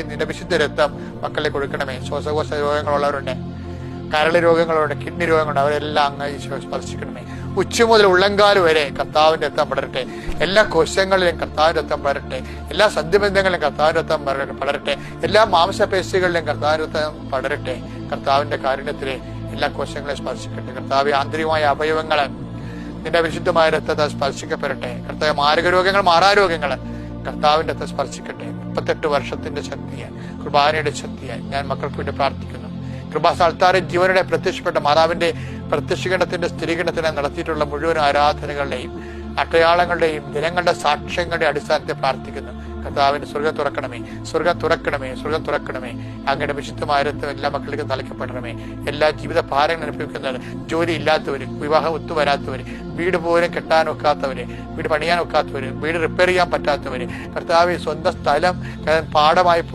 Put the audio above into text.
നിന്റെ വിശുദ്ധ രക്തം മക്കളെ കൊടുക്കണമേ. ശ്വാസകോശ രോഗങ്ങളുള്ളവരുണ്ട്, കരള് രോഗങ്ങളുണ്ട്, കിഡ്നി രോഗങ്ങളുണ്ട്, അവരെല്ലാം അങ്ങ് ഈശോ സ്പർശിക്കണമേ. ഉച്ച മുതൽ ഉള്ളങ്കാല് വരെ കർത്താവിന്റെ രക്തം പടരട്ടെ. എല്ലാ കോശങ്ങളിലും കർത്താവിന്റെ രക്തം പടരട്ടെ. എല്ലാ സന്ധിബന്ധങ്ങളിലും കർത്താവിന്റെ രക്തം പടരട്ടെ. എല്ലാ മാംസപേശികളിലും കർത്താവിന്റെ രക്തം പടരട്ടെ. കർത്താവിന്റെ കാരുണ്യത്തിലെ എല്ലാ കോശങ്ങളെ സ്പർശിക്കട്ടെ. കർത്താവ് ആന്തരികമായ അവയവങ്ങള് നിന്റെ വിശുദ്ധമായ രക്തത്തെ സ്പർശിക്കപ്പെടട്ടെ. കർത്താവ് മാരകരോഗങ്ങൾ, മാറാരോഗങ്ങള് കർത്താവിന്റെ രക്തം സ്പർശിക്കട്ടെ. 38 വർഷത്തിന്റെ ശക്തിയായി, കുർബാനയുടെ ശക്തിയായി ഞാൻ മക്കൾക്ക് വേണ്ടി പ്രാർത്ഥിക്കുന്നു. കൃപാസ്ഥാനത്താറെ ജീവനുടെ പ്രത്യക്ഷപ്പെട്ട മാതാവിന്റെ പ്രത്യക്ഷീകരണത്തിന്റെ സ്ഥിരീകരണത്തിന് നടത്തിയിട്ടുള്ള മുഴുവൻ ആരാധനകളുടെയും അടയാളങ്ങളുടെയും ദിനങ്ങളുടെ സാക്ഷ്യങ്ങളുടെ അടിസ്ഥാനത്തിൽ പ്രാർത്ഥിക്കുന്നു. കർത്താവിന്റെ സ്വർഗം തുറക്കണമേ, സ്വർഗം തുറക്കണമേ, സ്വർഗം തുറക്കണമേ. അങ്ങയുടെ വിശുദ്ധമായ രക്തം എല്ലാ മക്കൾക്കും തളിക്കപ്പെടണമേ. എല്ലാ ജീവിത ഭാരങ്ങൾ അനുഭവിക്കുന്നവർ, ജോലി ഇല്ലാത്തവര്, വിവാഹം ഒത്തുവരാത്തവര്, വീട് പോലും കെട്ടാൻ ഒക്കാത്തവര്, വീട് പണിയാൻ ഒക്കാത്തവര്, വീട് റിപ്പയർ ചെയ്യാൻ പറ്റാത്തവര്, കർത്താവ് സ്വന്തം സ്ഥലം പാടമായി